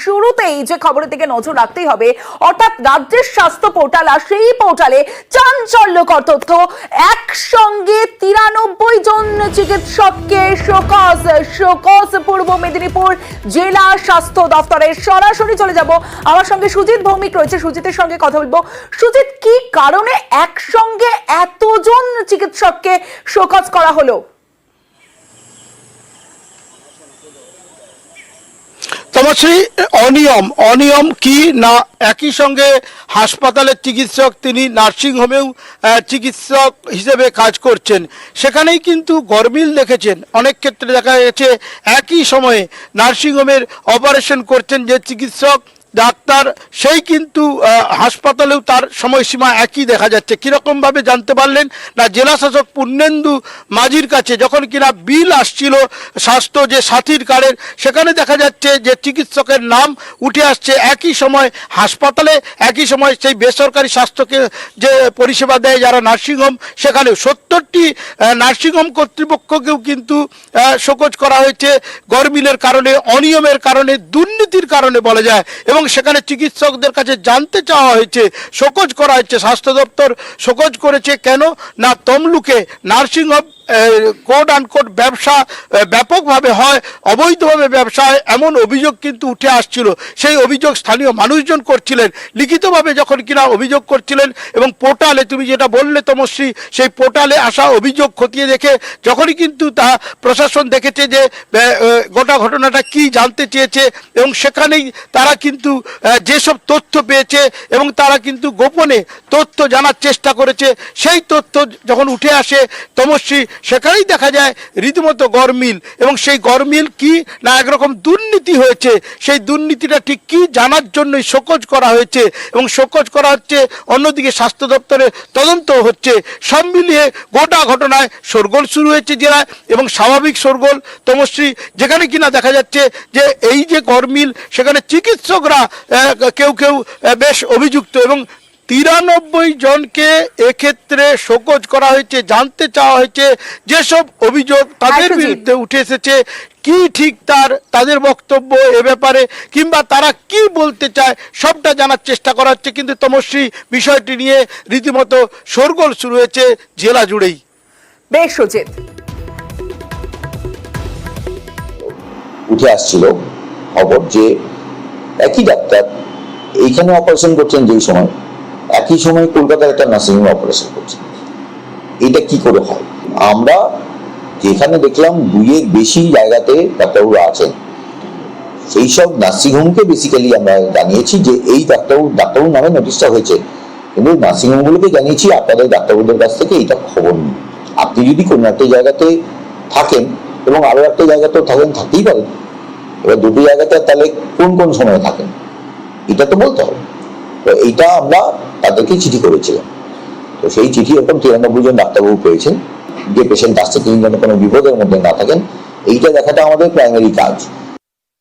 শুরুতেই যে খবরের দিকে নজর রাখতেই হবে, অর্থাৎ রাজ্যের স্বাস্থ্য পোর্টাল আর সেই পোর্টালে চাঞ্চল্যকর তথ্য, একসঙ্গে 93 জন চিকিৎসককে শোকজ পূর্ব মেদিনীপুর জেলা স্বাস্থ্য দফতরের। সরাসরি চলে যাব, আমার সঙ্গে সুজিত ভৌমিক রয়েছে, সুজিতের সঙ্গে কথা বলবো। সুজিত, কি কারণে একসঙ্গে এতজন চিকিৎসককে শোকজ করা হলো? তমশ্রী, অনিয়ম কি না একই সঙ্গে হাসপাতালের চিকিৎসক তিনি নার্সিংহোমেও চিকিৎসক হিসেবে কাজ করছেন, সেখানেই কিন্তু গরমিল দেখেছেন। অনেক ক্ষেত্রে দেখা গেছে একই সময়ে নার্সিংহোমের অপারেশন করছেন যে চিকিৎসক ডাক্তার, সেই কিন্তু হাসপাতালেও তার সময়সীমা একই দেখা যাচ্ছে। কীরকমভাবে জানতে পারলেন না, জেলাশাসক পূর্ণেন্দু মাঝির কাছে যখন কিনা বিল আসছিল স্বাস্থ্য যে সাথীর কার্ডের, সেখানে দেখা যাচ্ছে যে চিকিৎসকের নাম উঠে আসছে একই সময় হাসপাতালে, একই সময় সেই বেসরকারি স্বাস্থ্যকে যে পরিষেবা দেয় যারা নার্সিংহোম, সেখানেও 70টি নার্সিংহোম কর্তৃপক্ষকেও কিন্তু শোকজ করা হয়েছে গরমিলের কারণে, অনিয়মের কারণে, দুর্নীতির কারণে বলা যায়। এবং সেখানে চিকিৎসকদের কাছে জানতে চাওয়া হয়েছে, শোকজ করা হয়েছে। স্বাস্থ্য দপ্তর শোকজ করেছে কেন না, তমলুকে নার্সিংহোম কোড আনকোড ব্যবসা ব্যাপকভাবে হয়, অবৈধভাবে ব্যবসা হয়, এমন অভিযোগ কিন্তু উঠে আসছিল। সেই অভিযোগ স্থানীয় মানুষজন করছিলেন, লিখিতভাবে যখন কিনা অভিযোগ করছিলেন। এবং পোর্টালে তুমি যেটা বললে তমশ্রী, সেই পোর্টালে আসা অভিযোগ খতিয়ে দেখে যখনই কিন্তু তা প্রশাসন দেখেছে যে গোটা ঘটনাটা কি জানতে চেয়েছে, এবং সেখানেই তারা কিন্তু যেসব তথ্য পেয়েছে এবং তারা কিন্তু গোপনে তথ্য জানার চেষ্টা করেছে, সেই তথ্য যখন উঠে আসে তমশ্রী, সেখানেই দেখা যায় রীতিমতো গরমিল। এবং সেই গরমিল কি না, একরকম দুর্নীতি হয়েছে। সেই দুর্নীতিটা ঠিক কি জানার জন্যই শোকজ করা হয়েছে, এবং শোকজ করা হচ্ছে। অন্যদিকে স্বাস্থ্য দপ্তরে তদন্ত হচ্ছে। সব মিলিয়ে গোটা ঘটনায় শোরগোল শুরু হয়েছে জেলায়, এবং স্বাভাবিক শোরগোল তমশ্রী, যেখানে কিনা দেখা যাচ্ছে যে এই যে গরমিল, সেখানে চিকিৎসকরা কেউ বেশ অভিযুক্ত, এবং 93 জনকে এক্ষেত্রে শোকজ করা হয়েছে। জানতে চাওয়া হয়েছে যেসব অভিযোগ তাদের বিরুদ্ধে উঠে এসেছে, কি ঠিক তাদের বক্তব্য এ ব্যাপারে, কিংবা তারা কি বলতে চায়, সবটা জানার চেষ্টা করা হচ্ছে। কিন্তু তমশ্রী, বিষয়টি নিয়ে রীতিমতো শোরগোল শুরু হয়েছে জেলা জুড়েই। বেশ সুজিত, উঠে আসছিল খবর যে একই ডাক্তার এইখানে অপারেশন করছেন, যেই সময় একই সময় কলকাতার একটা নার্সিংহোমে অপারেশন করছেন। এটা কি করে হয়? আমরা যেখানে দেখলাম 2-এর বেশি জায়গাতে ডাক্তারবাবুরা আছেন, সেই সব নার্সিংহোমকে বেসিক্যালি আমরা জানিয়েছি যে এই ডাক্তারবাবুর নামে নোটিশটা হয়েছে, কিন্তু নার্সিংহোমগুলোকে জানিয়েছি আপনাদের ডাক্তারবাবুদের কাছ থেকে এটা খবর নিন। আপনি যদি কোনো একটা জায়গাতে থাকেন এবং আরো একটা জায়গাতেও থাকতেই পারেন, এবার দুটো জায়গাতে তাহলে কোন সময় থাকেন এটা তো বলতে হবে। তো এইটা আমরা তাদেরকে চিঠি করেছিলাম। তো সেই চিঠি এরকম 93 জন ডাক্তারবাবু পেয়েছেন। যে পেশেন্ট আসছে তিনি যেন কোনো বিপদের মধ্যে না থাকেন, এইটা দেখাটা আমাদের প্রাইমারি কাজ।